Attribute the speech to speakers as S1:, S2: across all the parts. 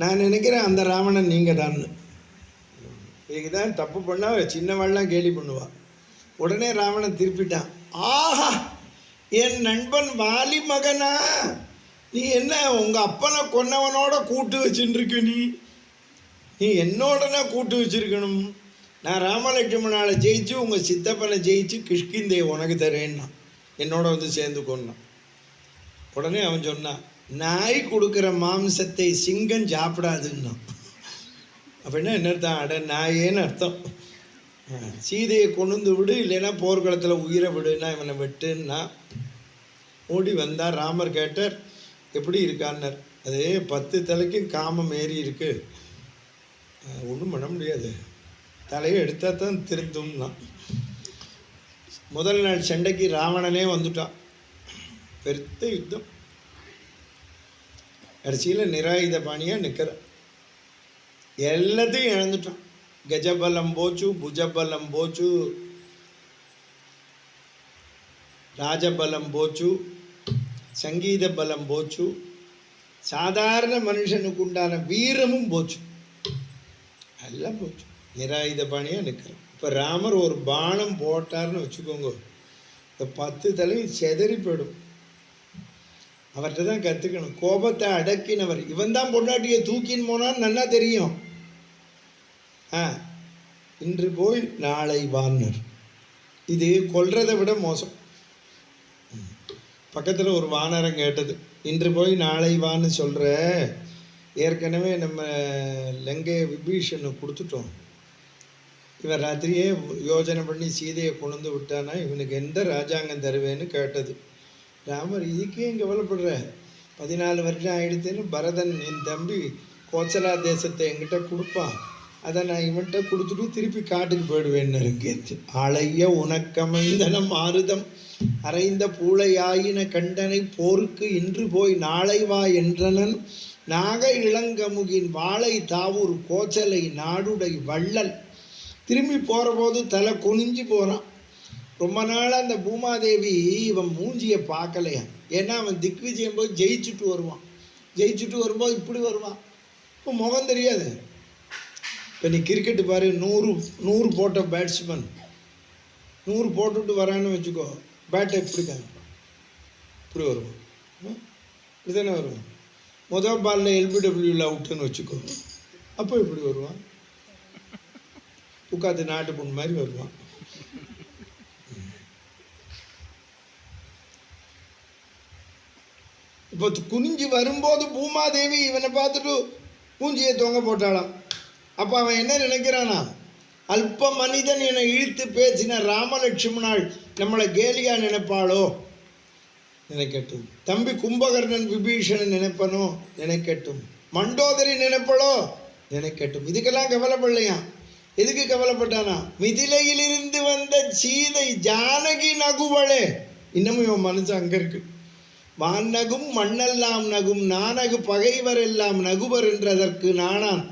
S1: நான் நினைக்கிறேன் அந்த ராவணன் நீங்கள் தான். இதுக்கு தான் தப்பு பண்ணால் சின்னவாள்லாம் கேலி பண்ணுவாள். உடனே ராவணன் திருப்பிட்டான். ஆஹா, என் நண்பன் வாலி மகனா, நீ என்ன உங்கள் அப்பனை கொன்னவனோட கூட்டு வச்சுருக்க? நீ என்னோடனா கூட்டு வச்சுருக்கணும். நான் ராமலட்சுமணாவை ஜெயிச்சு உங்கள் சித்தப்பனை ஜெயிச்சு கிஷ்கிந்தையை உனக்கு தரேன்னா என்னோட வந்து சேர்ந்து கொண்டான். உடனே அவன் சொன்னான், நாய் கொடுக்குற மாம்சத்தை சிங்கம் சாப்பிடாதுன்னா. அப்படின்னா என்ன அர்த்தம்? அட நாயேன்னு அர்த்தம். சீதையை கொண்டு விடு, இல்லைன்னா போர்க்களத்தில் உயிரை விடுன்னா இவனை வெட்டுன்னா. ஓடி வந்தார். ராமர் கேட்டார், எப்படி இருக்கான்னார். அது 10 தலைக்கும் காமம் ஏறி இருக்கு, ஒன்றும் பண்ண முடியாது, தலையை எடுத்தால் தான் திருந்தும்னா. முதல் நாள் சண்டைக்கு ராவணனே வந்துட்டான். பெருத்த யுத்தம். கடைசியில் நிராயுத பாணியாக நிற்கிறான். எல்லாத்தையும் இழந்துட்டான். கஜபலம் போச்சு, புஜபலம் போச்சு, ராஜபலம் போச்சு, சங்கீத பலம் போச்சு, சாதாரண மனுஷனுக்கு உண்டான வீரமும் போச்சு, எல்லாம் போச்சு. நிராயுத பாணியாக நிற்கிறோம். இப்போ ராமர் ஒரு பானம் போட்டார்னு வச்சுக்கோங்க, இந்த 10 தலையும் செதறி போயிடும். அவர்கிட்ட தான் கற்றுக்கணும். கோபத்தை அடக்கினவர். இவன் தான் பொண்டாட்டியை தூக்கின்னு போனான்னு நல்லா தெரியும். இன்று போய் நாளை வான்னர். இது கொல்றதை விட மோசம். பக்கத்தில் ஒரு வானரம் கேட்டது, இன்று போய் நாளை வான்னு சொல்கிற, ஏற்கனவே நம்ம லங்கையை விபீஷனை கொடுத்துட்டோம், இவன் ராத்திரியே யோஜனை பண்ணி சீதையை கொண்டு விட்டானா இவனுக்கு எந்த ராஜாங்கம் தருவேன்னு கேட்டது. ராமர், இதுக்கே கவலைப்படுற, 14 வருஷம் ஆயிடுத்துன்னு பரதன் என் தம்பி கோச்சலா தேசத்தை என்கிட்ட கொடுப்பான், அதை நான் இவன்கிட்ட கொடுத்துட்டு திருப்பி காட்டுக்கு போயிடுவேன்னு இருக்கேன். ஆளைய உனக்கமைந்தனம் ஆறுதம் அரைந்த பூளையாயின கண்டனை போருக்கு இன்று போய் நாளை வா என்றனன் நாக இளங்கமுகின் வாழை தாவூர் கோச்சலை நாடுடை வள்ளல். திரும்பி போகிற போது தலை குனிஞ்சு போகிறான். ரொம்ப நாளாக அந்த பூமாதேவி இவன் மூஞ்சியை பார்க்கலையா. ஏன்னா அவன் திக்விஜயம் போய் ஜெயிச்சுட்டு வருவான். ஜெயிச்சுட்டு வரும்போது இப்படி வருவான். இப்போ முகம் தெரியாது. இப்போ நீ கிரிக்கெட்டு பாரு, 100 போட்ட பேட்ஸ்மேன் 100 போட்டுவிட்டு வரான்னு வச்சுக்கோ, பேட்டை இப்படி காமிப்பான், இப்படி வருவான், இப்படி தானே வருவான். முதல் பாலில் எல்பிடபிள்யூவில் அவுட்டுன்னு வச்சுக்கோ, அப்போ இப்படி வருவான், உட்காந்து நாட்டு பொண்ணு மாதிரி வருவான். இப்போ குனிஞ்சு வரும்போது பூமாதேவி இவனை பார்த்துட்டு பூஞ்சியை தொங்க போட்டாளாம். அப்போ அவன் என்ன நினைக்கிறானா, அல்ப மனிதன் என இழுத்து பேசின ராமலட்சுமணாள் நம்மளை கேலியா நினைப்பாளோ நினைக்கட்டும், தம்பி கும்பகர்ணன் விபீஷணன் நினைப்பனோ நினைக்கட்டும், மண்டோதரி நினைப்பளோ நினைக்கட்டும், இதுக்கெல்லாம் கவலைப்படலையா. எதுக்கு கவலைப்பட்டானா, மிதிலையிலிருந்து வந்த சீதை ஜானகி நகுவளே. இன்னமும் இவன் மனசு அங்கே இருக்கு. வானகும் மண்ணெல்லாம் நகும் நானகு பகைவர் எல்லாம் நகுவர் என்றதற்கு நானான்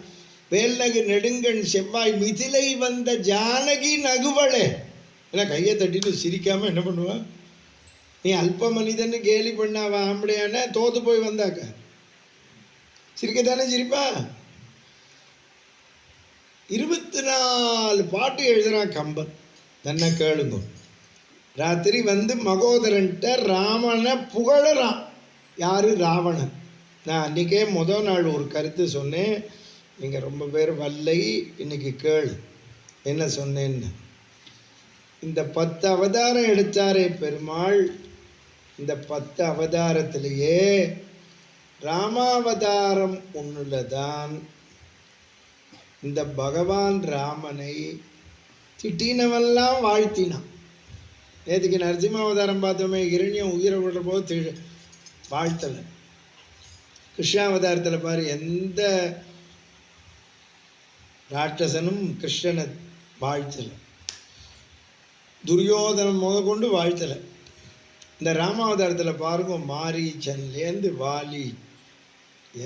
S1: வேல்நகு நெடுங்கண் செவ்வாய் மிதிலை வந்த ஜானகி நகுவளே. ஏன்னா கையை தட்டிட்டு சிரிக்காமல் என்ன பண்ணுவா, நீ அல்ப மனிதன்னு கேலி பண்ணாவா ஆம்படையான தோத்து போய் வந்தாக்க சிரிக்கத்தானே சிரிப்பா. 24 பாட்டு எழுதுறான் கம்பன். தன்னை கேளுங்க. ராத்திரி வந்து மகோதரன்ட்ட ராமனை புகழறான். யாரு? ராவணன். நான் அன்றைக்கே முதல் நாள் ஒரு கருத்து சொன்னேன், நீங்கள் ரொம்ப பேர் வல்லை, இன்னைக்கு கேள் என்ன சொன்னேன்னு. இந்த 10 அவதாரம் எடுத்தாரே பெருமாள், இந்த 10 அவதாரத்திலேயே ராமாவதாரம் ஒன்றுல தான் இந்த பகவான் ராமனை திட்டினவெல்லாம் வாழ்த்தினான். நேற்றுக்கு நரசிம்மாவதாரம் பார்த்தோமே, இரணியம் உயிரை விடுற போது வாழ்த்தலை. கிருஷ்ணாவதாரத்தில் பாரு, எந்த ராட்சசனும் கிருஷ்ணனை வாழ்த்தலை, துரியோதனம் முதற்கொண்டு வாழ்த்தலை. இந்த ராமாவதாரத்தில் பாருங்க, மாரீச்சன்லேருந்து வாலி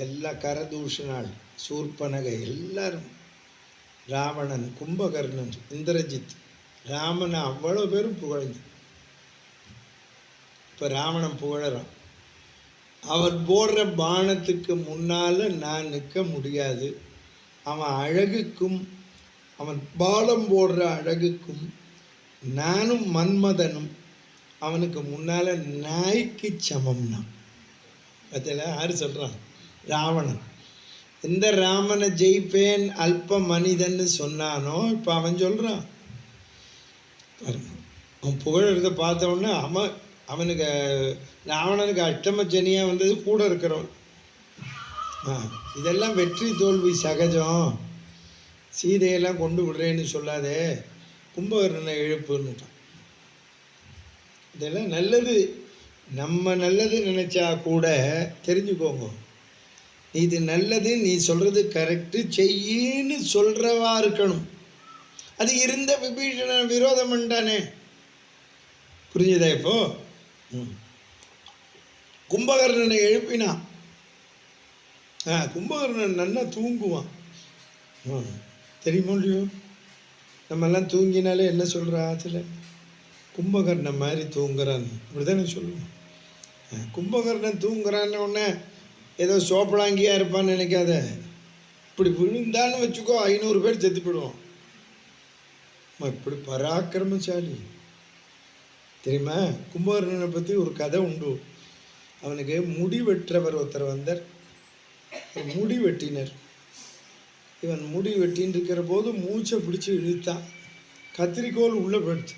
S1: எல்லா கரதூஷணாள் சூர்பனகை எல்லாரும், ராவணன், கும்பகர்ணன், இந்திரஜித், ராமனை அவ்வளோ பேரும் புகழ்ந்து. இப்போ ராவணன் புகழறான். அவன் போடுற பானத்துக்கு முன்னால் நான் நிற்க முடியாது. அவன் அழகுக்கும் அவன் பாலம் போடுற அழகுக்கும் நானும் மன்மதனும் அவனுக்கு முன்னால் நாய்க்கு சமம்னா. பார்த்தீங்களா? யார் சொல்கிறான்? ராவணன். எந்த ராமனை ஜெயிப்பேன் அல்ப மனிதன்னு சொன்னானோ இப்போ அவன் சொல்கிறான் பாருங்க. அவன் புகழறதை பார்த்தவொடனே அவனுக்கு ராவணனுக்கு அஷ்டமச்சனியாக வந்தது கூட இருக்கிறவன். இதெல்லாம் வெற்றி தோல்வி சகஜம். சீதையெல்லாம் கொண்டு விடுறேன்னு சொல்லாதே, கும்பகர்ணனை எழுப்புன்னுட்டான். இதெல்லாம் நல்லது. நம்ம நல்லது நினச்சா கூட தெரிஞ்சுக்கோங்க, இது நல்லது, நீ சொல்கிறது கரெக்டு, செய்யின்னு சொல்கிறவா இருக்கணும். அது இருந்த விபீஷணன் விரோதம் பண்ணிட்டானே. புரிஞ்சுதா? இப்போ கும்பகர்ணனை எழுப்பினான். கும்பகர்ணன் நல்லா தூங்குவான். தெரியுமோ இல்லையோ? நம்மெல்லாம் தூங்கினாலே என்ன சொல்கிற ஆற்றுல கும்பகர்ணன் மாதிரி தூங்குறான்னு இப்படிதானே சொல்லுவோம். கும்பகர்ணன் தூங்குறான்னு உடனே ஏதோ சோப்பலாங்கியாக இருப்பான்னு நினைக்காத. இப்படி விழுந்தான்னு வச்சுக்கோ, 500 பேர் செத்து போயிடுவோம். இப்படி பராக்கிரமசாலி தெரியுமா? கும்பகர்ணனை பற்றி ஒரு கதை உண்டு. அவனுக்கு முடி வெட்டுறவர் ஒருத்தர் வந்தார். முடி வெட்டினர். இவன் முடி வெட்டின்னு இருக்கிற போது மூச்சை பிடிச்சி இழுத்தான். கத்திரிக்கோள் உள்ளே போயிடுச்சு.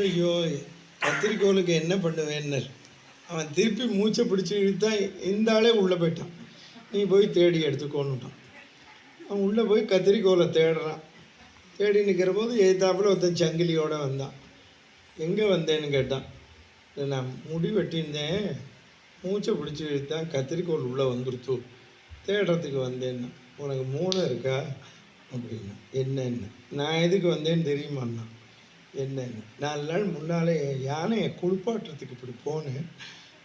S1: ஐயோ, கத்திரிக்கோளுக்கு என்ன பண்ணுவேன்னர். அவன் திருப்பி மூச்சை பிடிச்சி இழுத்தான். இந்த ஆளே உள்ளே போயிட்டான். நீ போய் தேடி எடுத்துக்கோன்னுட்டான். அவன் உள்ளே போய் கத்திரிக்கோளை தேடுறான். தேடி நிற்கிற போது எதிர்த்தாப்புல ஒருத்தன் சங்கிலியோடு வந்தான். எங்கே வந்தேன்னு கேட்டான். நான் முடி வெட்டியிருந்தேன், மூச்சை பிடிச்சி இழுத்தான், கத்திரிக்கோள் உள்ளே வந்துருச்சு, தேடுறதுக்கு வந்தேன்னா. உனக்கு 3 இருக்கா அப்படின்னா. என்னென்ன? நான் எதுக்கு வந்தேன்னு தெரியுமாண்ணா? என்னென்ன? 4 நாள் முன்னாலே யானையை குளிப்பாட்டுறதுக்கு இப்படி போனேன்.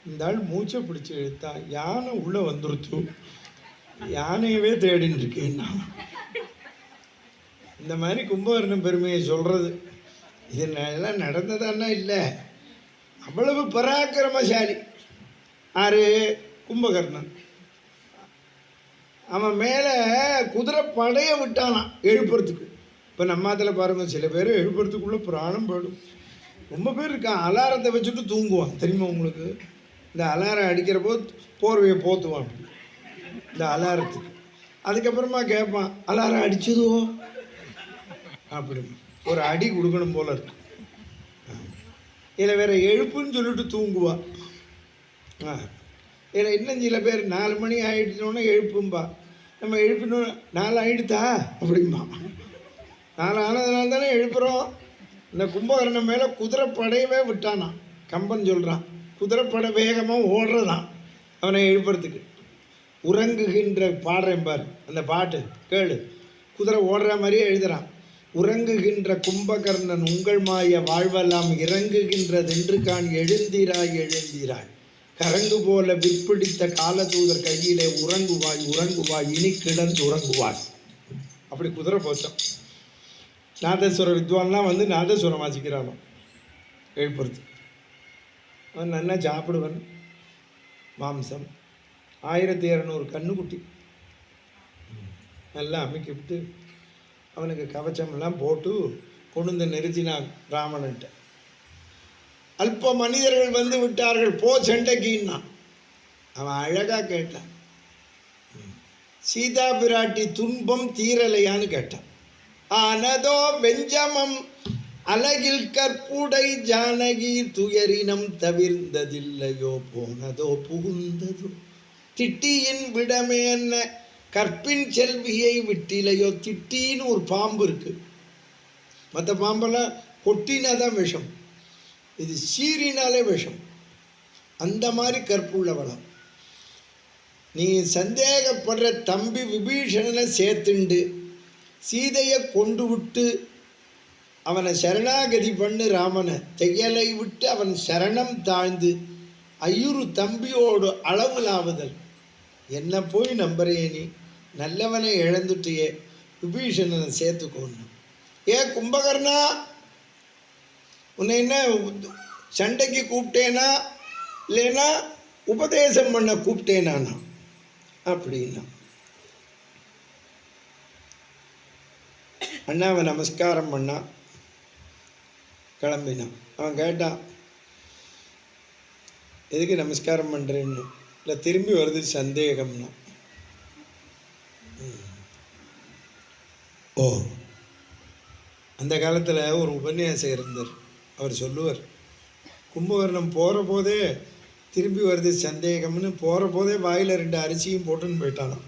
S1: இந்த ஆள் மூச்சை பிடிச்சி இழுத்தா, யானை உள்ளே வந்துருச்சு, யானையவே தேடின்னு இருக்கேன்னா. இந்த மாதிரி கும்பகர்ணன் பெருமையை சொல்கிறது. இது எல்லாம் நடந்ததான்னா இல்லை. அவ்வளவு பராக்கிரமசாலி. ஆறு கும்பகர்ணன். அவன் மேலே குதிரை படைய விட்டானான் எழுப்புறதுக்கு. இப்போ நம்ம அதில் பாருங்கள், சில பேர் எழுப்புறதுக்குள்ளே பிராணம் போயிடும். ரொம்ப பேர் இருக்கான். அலாரத்தை வச்சுட்டு தூங்குவான். தெரியுமா உங்களுக்கு? இந்த அலாரம் அடிக்கிற போது போர்வையை போத்துவான் இந்த அலாரத்துக்கு. அதுக்கப்புறமா கேட்பான், அலாரம் அடிச்சதோ அப்படி ஒரு அடி கொடுக்கணும் போல இருக்கு. இதில் வேற எழுப்புன்னு சொல்லிட்டு தூங்குவான். இதில் இன்னும் சில பேர் 4 மணி ஆகிடுச்சோன்னே எழுப்பும்பா. நம்ம எழுப்பினோம் 4 ஆகிடுதா அப்படிம்பா. 4 ஆனதுனால தானே எழுப்புகிறோம். இந்த கும்பகர்ணன் மேலே குதிரை படையவே விட்டானான். கம்பன் சொல்கிறான், குதிரைப்படை வேகமாக ஓடுறதான் அவனை எழுப்புறதுக்கு. உறங்குகின்ற பாடுறேன் பாரு, அந்த பாட்டு கேளு. குதிரை ஓடுற மாதிரியே எழுதுறான். உறங்குகின்ற கும்பகர்ணன் உங்கள் மாய வாழ்வெல்லாம் இறங்குகின்றதென்று கான் எழுந்தீராய் எழுந்தீராய், கரங்கு போல விற்பிடித்த காலதூதர் கையிலே உறங்குவாய் உறங்குவாய் இனி கிடந்து உறங்குவாய். அப்படி குதிரை போச்சோம். நாதஸ்வர வித்வான்லாம் வந்து நாதஸ்வரம் வாசிக்கிறானோ எழுப்புறது. அவன் நல்லா சாப்பிடுவன். மாம்சம் 1200 கண்ணுக்குட்டி நல்லா அமைக்கி விட்டு அவனுக்கு கவச்சமெல்லாம் போட்டு கொண்டு வந்து நிறுத்தினான் ராவணன்ட்ட. அல்ப மனிதர்கள் வந்து விட்டார்கள், போ சண்டைக்குன்னா. அவன் அழகாக கேட்டான், சீதா பிராட்டி துன்பம் தீரலையான்னு கேட்டான். ஆனதோ வெஞ்சமம் அழகில் கற்புடை ஜானகி துயரினம் தவிர்ந்ததில்லையோ, போனதோ புகுந்ததோ திட்டியின் விடமே என்ன கற்பின் செல்வியை விட்டிலையோ. திட்டின்னு ஒரு பாம்பு இருக்கு. மற்ற பாம்பெல்லாம் கொட்டினாதான் விஷம், இது சீரினாலே விஷம். அந்த மாதிரி கற்புள்ளவளம். நீ சந்தேகப்படுற தம்பி விபீஷணனை சேர்த்துண்டு சீதையை கொண்டு விட்டு அவனை சரணாகதி பண்ணு. ராமனை தையலை விட்டு அவன் சரணம் தாழ்ந்து ஐயுறு தம்பியோடு அளவுலாவுதல். என்ன போய் நம்புறையே நீ? நல்லவனை இழந்துட்டியே, விபீஷணனை சேர்த்துக்கோன்னு. கும்பகர்ணா, உன்னை என்ன சண்டைக்கு கூப்பிட்டேனா இல்லைன்னா உபதேசம் பண்ண கூப்பிட்டேன் நானா அப்படின்னா. அண்ணாவை நமஸ்காரம் பண்ணா, கிளம்பினான். அவன் கேட்டான், எதுக்கு நமஸ்காரம் பண்ணுறேன்னு. இல்லை திரும்பி வருது சந்தேகம்னா. ஓ, அந்த காலத்தில் ஒரு உபன்யாசம் இருந்தார். அவர் சொல்லுவார், கும்பகர்ணம் போகிற போதே திரும்பி வருது சந்தேகம்னு போகிற போதே வாயில் 2 அரிசியும் போட்டுன்னு போயிட்டானாம்.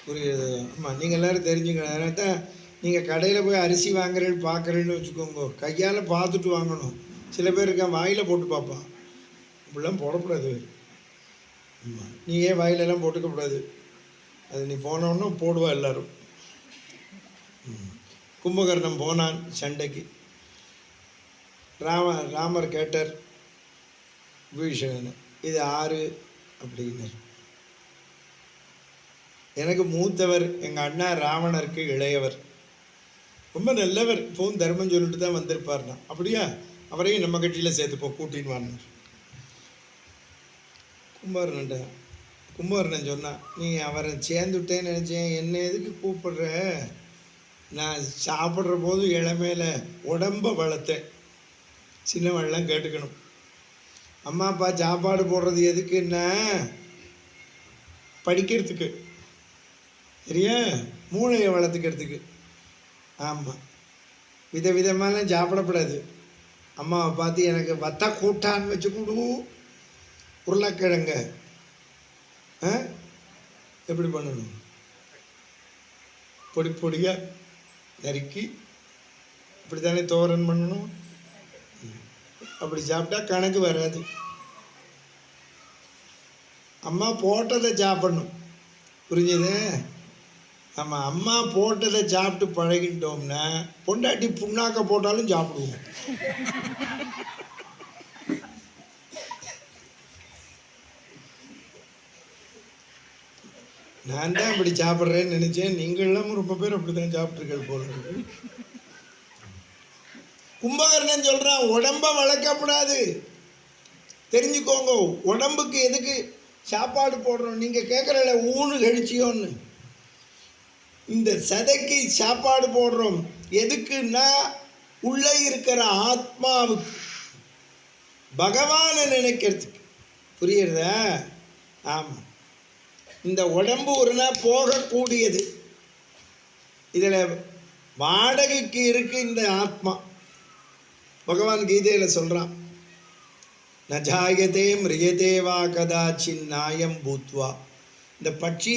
S1: புரியுது? ஆமாம், நீங்கள் எல்லோரும் தெரிஞ்சுக்கணும். அதனால தான் நீங்கள் கடையில் போய் அரிசி வாங்குறேன்னு பார்க்குறேன்னு வச்சுக்கோங்க, கையால் பார்த்துட்டு வாங்கணும். சில பேர் இருக்கான் வாயில் போட்டு பார்ப்பான். இப்படிலாம் போடக்கூடாது. ஆமாம், நீ ஏன் வாயிலெல்லாம் போட்டுக்கக்கூடாது. அது நீ போனோன்னு போடுவா எல்லோரும். கும்பகர்ணம் போனான் சண்டைக்கு. ராமர் கேட்டார் விபீஷணன், இது ஆறு அப்படின்னார். எனக்கு மூத்தவர் எங்கள் அண்ணா ராவணருக்கு இளையவர், ரொம்ப நல்லவர், இப்போவும் தர்மம் சொல்லிட்டு தான் வந்திருப்பார்னா. அப்படியா, அவரையும் நம்ம கட்சியில் சேர்த்துப்போம், கூட்டின்னு வாங்க. கும்பகர்ணன் சொன்னான், நீ அவரை சேர்ந்துட்டேன்னு நினச்சேன், என்ன எதுக்கு கூப்பிடுற? நான் சாப்பிட்ற போது இளமையில் உடம்பை வளர்த்தேன். சின்னவெல்லாம் கேட்டுக்கணும். அம்மா அப்பா சாப்பாடு போடுறது எதுக்குன்னா படிக்கிறதுக்கு, சரியா, மூளையை வளர்த்துக்கிறதுக்கு. ஆமாம், விதவிதமாலாம் சாப்பிடக்கூடாது. அம்மாவை பார்த்து எனக்கு வத்தா கூட்டான்னு வச்சு கொடு, உருளைக்கிழங்க எப்படி பண்ணணும், பொடி பொடியாக நறுக்கி இப்படி தானே தோரன் பண்ணணும். அப்படி சாப்பிட்டா கணக்கு வராது. அம்மா போட்டதை சாப்பிடணும், புரிஞ்சுது? ஆமாம், அம்மா போட்டதை சாப்பிட்டு பழகிட்டோம்னா பொண்டாட்டி புண்ணாக்க போட்டாலும் சாப்பிடுவோம். நான் தான் இப்படி சாப்பிட்றேன்னு நினச்சேன், நீங்கள்லாம் ரொம்ப பேர் அப்படி தான் சாப்பிட்ருக்கள் போல. கும்பகர்ணன் சொல்கிறான், உடம்பை வளர்க்கப்படாது, தெரிஞ்சுக்கோங்க. உடம்புக்கு எதுக்கு சாப்பாடு போடுறோம்? நீங்கள் கேட்குறல ஊனு கழிச்சியோன்னு, இந்த சதைக்கு சாப்பாடு போடுறோம் எதுக்குன்னா உள்ளே இருக்கிற ஆத்மாவுக்கு, பகவானை நினைக்கிறதுக்கு. புரியுறதா? ஆமாம், இந்த உடம்பு ஒரு நாள் போகக்கூடியது. இதில் வாடகைக்கு இருக்கு இந்த ஆத்மா. பகவான் கீதையில் சொல்கிறான், நஜாயதே மிரியதே வா கதாச்சின் நாயம் பூத்வா. இந்த பட்சி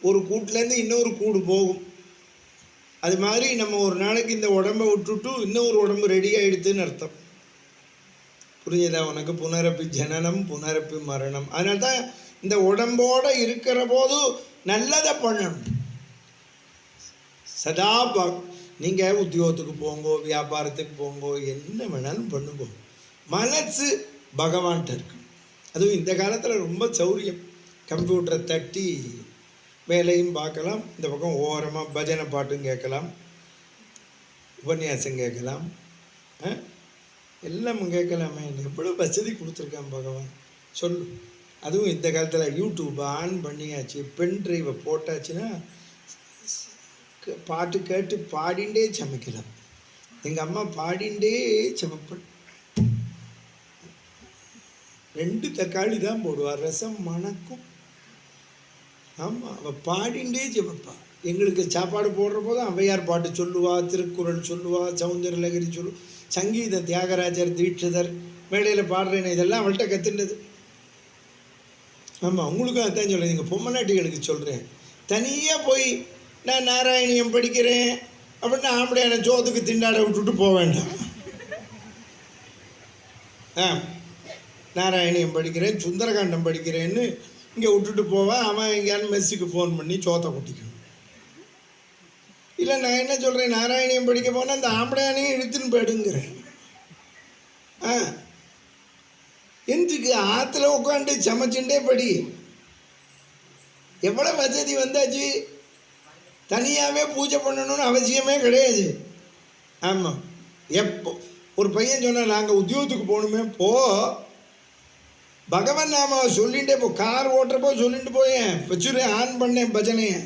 S1: ஒரு கூட்டிலேருந்து இன்னொரு கூடு போகும். அது மாதிரி நம்ம ஒரு நாளைக்கு இந்த உடம்பை விட்டுட்டு இன்னொரு உடம்பு ரெடி ஆகிடுதுன்னு அர்த்தம். புரியுதா உனக்கு? புனரப்பி ஜனனம் புனரப்பி மரணம். அதனால தான் இந்த உடம்போடு இருக்கிற போது நல்லதை பண்ணணும். சதா நீங்கள் உத்தியோகத்துக்கு போங்கோ, வியாபாரத்துக்கு போங்கோ, என்ன வேணாலும் பண்ணுங்கோ, மனசு பகவான்கிட்ட இருக்கு. அதுவும் இந்த காலத்தில் ரொம்ப சௌரியம். கம்ப்யூட்டரை தட்டி வேலையும் பார்க்கலாம், இந்த பக்கம் ஓரமாக பஜனை பாட்டும் கேட்கலாம், உபன்யாசம் கேட்கலாம், எல்லாம் கேட்கலாமே. எவ்வளோ வசதி கொடுத்துருக்கான் பகவான் சொல்லு. அதுவும் இந்த காலத்தில் யூடியூப் ஆன் பண்ணியாச்சு, பென் ட்ரைவை போட்டாச்சுன்னா பாட்டு கேட்டு பாடிண்டே சமைக்கலாம். எங்கள் அம்மா பாடிண்டே சமைப்பேன். 2 தக்காளி தான் போடுவாள், ரசம் மணக்கும். ஆமாம், அவள் பாடிண்டே சமைப்பாள். எங்களுக்கு சாப்பாடு போடுற போது ஔவையார் பாட்டு சொல்லுவா, திருக்குறள் சொல்லுவா, சௌந்தரலகரி சொல்லுவா, சங்கீத தியாகராஜர் தீட்சிதர் மேடையில் பாடுறேன்னு இதெல்லாம் அவள்கிட்ட கற்றுண்டது. ஆமாம், உங்களுக்கும் அதான் சொல்கிறேன். நீங்கள் பொம்மநாட்டிகளுக்கு சொல்கிறேன், தனியாக போய் நான் நாராயணியம் படிக்கிறேன் அப்படின்னா ஆம்படையான சோத்துக்கு திண்டாட விட்டுட்டு போக வேண்டாம். நாராயணியம் படிக்கிறேன், சுந்தரகாண்டம் படிக்கிறேன்னு இங்கே விட்டுட்டு போவேன். அவன் எங்கேயானு மெஸ்ஸுக்கு ஃபோன் பண்ணி சோத்தை கொட்டிக்கணும். இல்லை நான் என்ன சொல்கிறேன், நாராயணியம் படிக்க போனால் அந்த ஆம்படையானையும் இழுத்துன்னு போயிடுங்கிறேன். எதுக்கு ஆற்றுல உட்காந்து சமைச்சுட்டே படி. எவ்வளோ வசதி வந்தாச்சு, தனியாகவே பூஜை பண்ணணும்னு அவசியமே கிடையாது. ஆமாம், எப்போ ஒரு பையன் சொன்னால் நாங்கள் உத்தியோகத்துக்கு போகணுமே, போ பகவன் நாமாவை சொல்லிகிட்டே போ, கார் ஓட்டுறப்போ சொல்லிட்டு போயேன், வச்சுரு ஆன் பண்ணேன் பஜனையை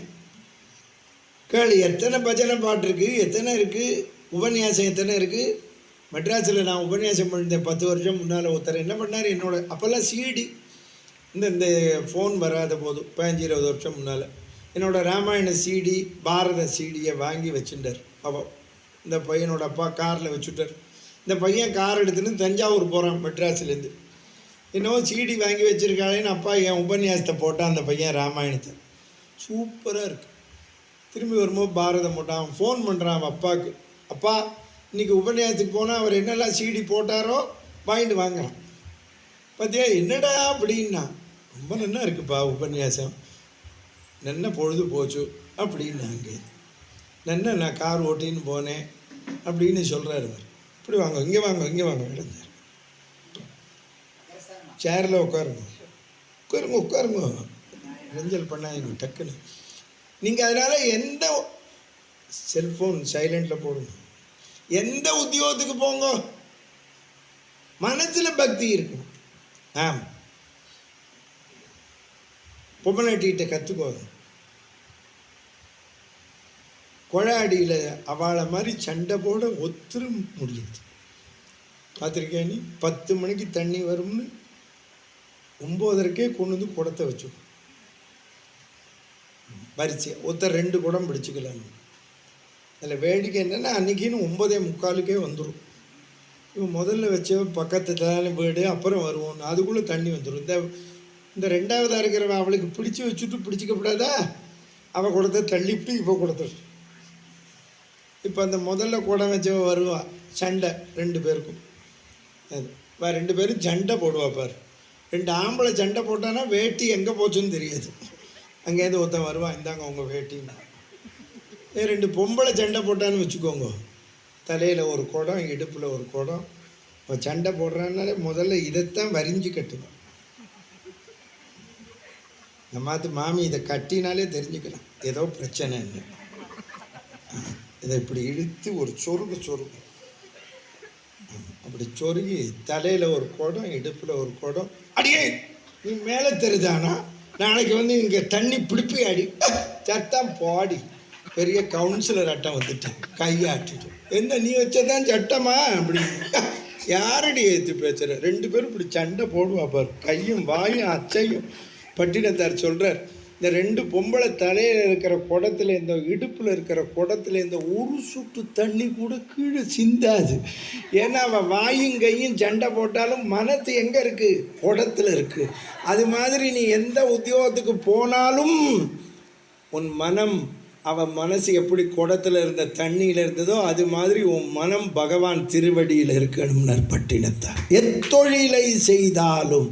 S1: கேளு. எத்தனை பஜனை பாட்டு இருக்குது, எத்தனை இருக்குது, உபன்யாசம் எத்தனை இருக்குது. மெட்ராஸில் நான் உபன்யாசம் பண்ணியிருந்தேன் 10 வருஷம் முன்னால். ஒருத்தர் என்ன பண்ணார், என்னோட அப்போல்லாம் சிடி, இந்த ஃபோன் வராத போது 15-20 வருஷம் முன்னால் என்னோடய ராமாயண சிடி, பாரத சிடியை வாங்கி வச்சுட்டார். அப்போ இந்த பையனோட அப்பா காரில் வச்சுட்டார். இந்த பையன் கார் எடுத்துன்னு தஞ்சாவூர் போகிறான் மெட்ராஸ்லேருந்து. இன்னும் சிடி வாங்கி வச்சுருக்காளேன்னு அப்பா என் உபன்யாசத்தை போட்டான். அந்த பையன் ராமாயணத்தை சூப்பராக இருக்குது. திரும்பி வரும்போது பாரதம் போட்டான். அவன் ஃபோன் பண்ணுறான் அவன் அப்பாவுக்கு, அப்பா இன்றைக்கி உபன்யாசத்துக்கு போனால் அவர் என்னெல்லாம் சிடி போட்டாரோ வாங்கிட்டு வாங்குறான். பார்த்தியா என்னடா அப்படின்னா, ரொம்ப நல்லா இருக்குப்பா உபன்யாசம், நன்ன பொழுது போச்சு அப்படின்னாங்க. நன்ன நான் கார் ஓட்டின்னு போனேன் அப்படின்னு சொல்கிறாரு. அவர் இப்படி வாங்க, இங்கே வாங்க, இங்கே வாங்க, இளைஞர் சேரில் உட்காருங்க, உட்காருங்க, உட்காருங்க, இளைஞல் பண்ணாங்க டக்குன்னு. நீங்கள் அதனால் எந்த செல்ஃபோன் சைலண்டில் போடுங்க, எந்த உத்தியோகத்துக்கு போங்க, மனசில் பக்தி இருக்கணும். பொம்மநாட்டிகிட்ட கற்றுக்கோங்க. கொழாடியில் அவளை மாதிரி சண்டை போட ஒத்துரும் முடியாது. பார்த்துருக்கியா நீ? 10 மணிக்கு தண்ணி வரும்னு 9:30 கொண்டு வந்து குடத்தை வச்சுக்கோ, வரிசை ஒருத்தர் 2 குடம் பிடிச்சிக்கலாம். அதில் வேடிக்கை என்னென்னா, அன்றைக்கின்னு 9:45 வந்துடும். இவன் முதல்ல வச்ச பக்கத்தில் வீடு, அப்புறம் வருவோம், அதுக்குள்ளே தண்ணி வந்துடும். இந்த 2ஆவதாக இருக்கிறவன் அவளுக்கு பிடிச்சி வச்சுட்டு பிடிச்சிக்கப்படாதா, அவள் குடத்தை தள்ளிவிட்டு இப்போ குடத்தை. இப்போ அந்த முதல்ல குடம் வச்சவன் வருவான், சண்டை 2 பேருக்கும். அது 2 பேரும் சண்டை போடுவா பார். 2 ஆம்பளை சண்டை போட்டானா வேட்டி எங்கே போச்சுன்னு தெரியாது. அங்கேருந்து ஒருத்தன் வருவான், இந்தாங்க உங்கள் வேட்டின்னா. 2 பொம்பளை சண்டை போட்டான்னு வச்சுக்கோங்க, தலையில் ஒரு குடம், இடுப்பில் ஒரு குடம். இப்போ சண்டை போடுறான்னாலே முதல்ல இதைத்தான் வரிஞ்சு கட்டுவான். நம்மாத்து மாமி இதை கட்டினாலே தெரிஞ்சுக்கலாம் ஏதோ பிரச்சனைன்னு. இதை இப்படி இழுத்து ஒரு சொருகு அப்படி சொருகி தலையில் ஒரு குடம், இடுப்பில் ஒரு குடம். அடியே நீ மேலே தெரிஞ்சானா நாளைக்கு வந்து இங்கே தண்ணி பிடிப்பி அடி சட்டம் போடி. பெரிய கவுன்சிலர் அட்டம் வந்துட்டேன், கையாட்டிட்டு. என்ன நீ வச்சதான் சட்டமா அப்படின்னு யாரடி ஏற்றி பேசுகிற? 2 பேரும் இப்படி சண்டை போடுவா பார், கையும் வாயும் அச்சையும். பட்டினத்தார் சொல்கிறார், இந்த 2 பொம்பளை தலையில் இருக்கிற குடத்தில், இந்த இடுப்பில் இருக்கிற குடத்தில் இந்த ஒரு சுட்டு தண்ணி கூட கீழே சிந்தாது. ஏன்னா அவன் வாயும் கையும் சண்டை போட்டாலும் மனத்து எங்கே இருக்குது? குடத்தில் இருக்குது. அது மாதிரி நீ எந்த உத்தியோகத்துக்கு போனாலும் உன் மனம், அவன் மனசு எப்படி குடத்தில் இருந்த தண்ணியில் இருந்ததோ அது மாதிரி உன் மனம் பகவான் திருவடியில் இருக்கணும்னார் பட்டினத்தார். எத்தொழிலை செய்தாலும்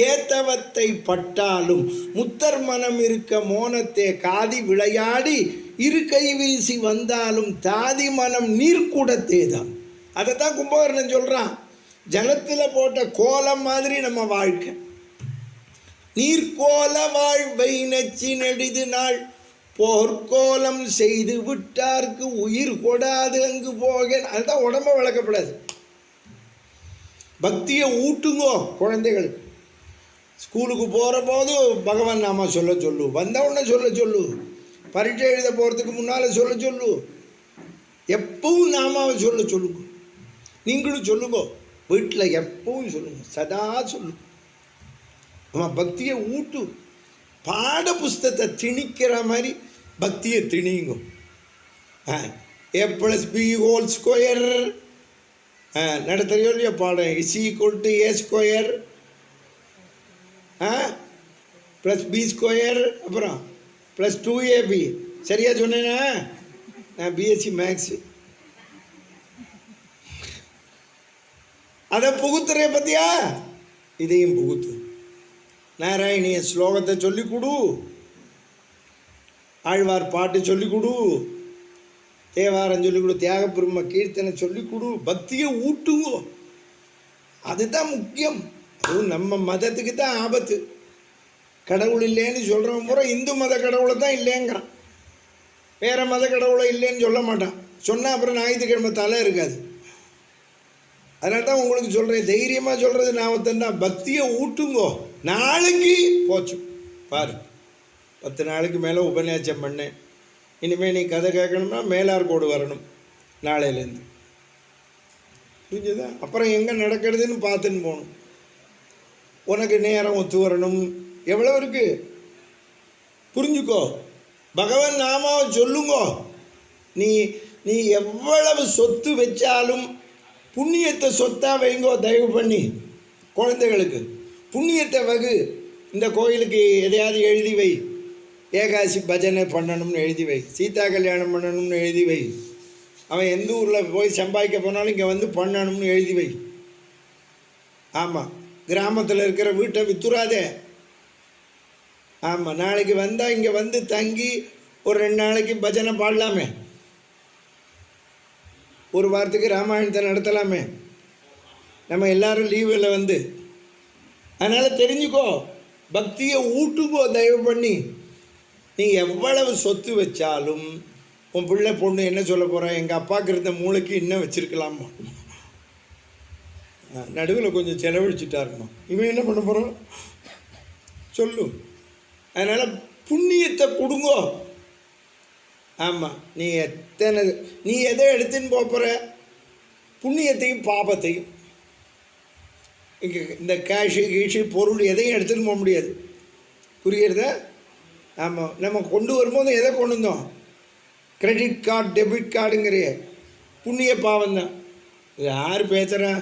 S1: ஏத்தவத்தை பட்டாலும் முத்தர் மனம் இருக்க மோனத்தே காதி விளையாடி இரு கை வீசி வந்தாலும் தாதி மனம் நீர்க்கூடத்தே தான். அதை தான் கும்பகர்ணன் சொல்கிறான். ஜலத்தில் போட்ட கோலம் மாதிரி நம்ம வாழ்க்கை. நீர்கோல வாழ்வை நச்சி நெடிது நாள் போர்க்கோலம் செய்து விட்டார்க்கு உயிர் கொடாது அங்கு போக. அதுதான் உடம்ப வளர்க்கப்படாது. பக்தியை ஊட்டுங்கோ குழந்தைகளுக்கு. ஸ்கூலுக்கு போகிற போது பகவான் நாம சொல்ல சொல்லு, வந்தவுடனே சொல்ல சொல்லு, பரீட்சை எழுத போகிறதுக்கு முன்னால் சொல்ல சொல்லு, எப்பவும் நாமாவை சொல்ல சொல்லுங்க. நீங்களும் சொல்லுங்க, வீட்டில் எப்பவும் சொல்லுங்க, சதா சொல்லுங்க. ஆமாம், பக்தியை ஊட்டு. பாட புஸ்தகத்தை திணிக்கிற மாதிரி பக்தியை திணிங்க. A+B² நடத்துறையோ இல்லையா பாடம், is=A², +B², அப்புறம் +2AB. சரியா சொன்னேன்னா? நான் பிஎஸ்சி மேக்ஸு. அதை புகுத்துறே பற்றியா? இதையும் புகுத்து. நாராயணிய ஸ்லோகத்தை சொல்லிக் கொடு, ஆழ்வார் பாட்டு சொல்லிக் கொடு, தேவாரம் சொல்லிக் கொடு, தியாகபெருமை கீர்த்தனை சொல்லிக் கொடு. பக்தியை ஊட்டுங்கோ, அதுதான் முக்கியம். அதுவும் நம்ம மதத்துக்கு தான் ஆபத்து. கடவுள் இல்லைன்னு சொல்கிறவன் பூரா இந்து மத கடவுளை தான் இல்லைங்கிறான், வேறு மத கடவுளை இல்லைன்னு சொல்ல மாட்டான். சொன்னால் அப்புறம் ஞாயிற்றுக்கிழமை தலை இருக்காது. அதனால தான் உங்களுக்கு சொல்கிறேன், தைரியமாக சொல்கிறது நான் ஒருத்தன் தான். பக்தியை ஊட்டுங்கோ, நாளைக்கு போச்சு பாரு. 10 நாளைக்கு மேலே உபன்யாசம் பண்ணேன். இனிமேல் நீ கதை கேட்கணும்னா மேலார் கோடு வரணும் நாளையிலேருந்து, புரிஞ்சுதா? அப்புறம் எங்கே நடக்கிறதுன்னு பார்த்துன்னு போகணும். உனக்கு நேரம் ஒத்து வரணும். எவ்வளோ இருக்குது புரிஞ்சுக்கோ. பகவான் நாமாவை சொல்லுங்கோ. நீ நீ எவ்வளவு சொத்து வச்சாலும் புண்ணியத்தை சொத்தாக வைங்கோ. தயவு பண்ணி குழந்தைகளுக்கு புண்ணியத்தை வகு. இந்த கோயிலுக்கு எதையாவது எழுதி வை. ஏகாசி பஜனை பண்ணணும்னு எழுதி வை. சீதா கல்யாணம் பண்ணணும்னு எழுதி வை. அவன் எந்த ஊரில் போய் சம்பாதிக்க போனாலும் இங்கே வந்து பண்ணணும்னு எழுதி வை. ஆமாம், கிராமத்தில் இருக்கிற வீட்டை வித்துறாதே. ஆமாம், நாளைக்கு வந்தால் இங்கே வந்து தங்கி ஒரு 2 நாளைக்கு பஜனை பாடலாமே. ஒரு வாரத்துக்கு ராமாயணத்தை நடத்தலாமே. நம்ம எல்லாரும் லீவில் வந்து. அதனால் தெரிஞ்சுக்கோ, பக்தியை ஊட்டுக்கோ தயவு பண்ணி. நீ எவ்வளவு சொத்து வச்சாலும் உன் பிள்ளை பொண்ணு என்ன சொல்ல போகிறான், எங்கள் அப்பாவுக்கு இருந்த மூளைக்கு இன்னும் வச்சுருக்கலாமா, நடுவில் கொஞ்சம் செலவழிச்சிட்டாருமா, இவன் என்ன பண்ண போகிறான் சொல்லு. அதனால் புண்ணியத்தை கொடுங்கோ. ஆமாம், நீ எதை எடுத்துன்னு போகிற, புண்ணியத்தையும் பாபத்தையும். இங்கே இந்த கேஷு பொருள் எதையும் எடுத்துன்னு போக முடியாது, புரிகிறதா? ஆமாம், நம்ம கொண்டு வரும்போது எதை கொண்டு வந்தோம்? கிரெடிட் கார்டு, டெபிட் கார்டுங்கிற புண்ணிய பாவம் தான். இது யார் பேசுகிறா?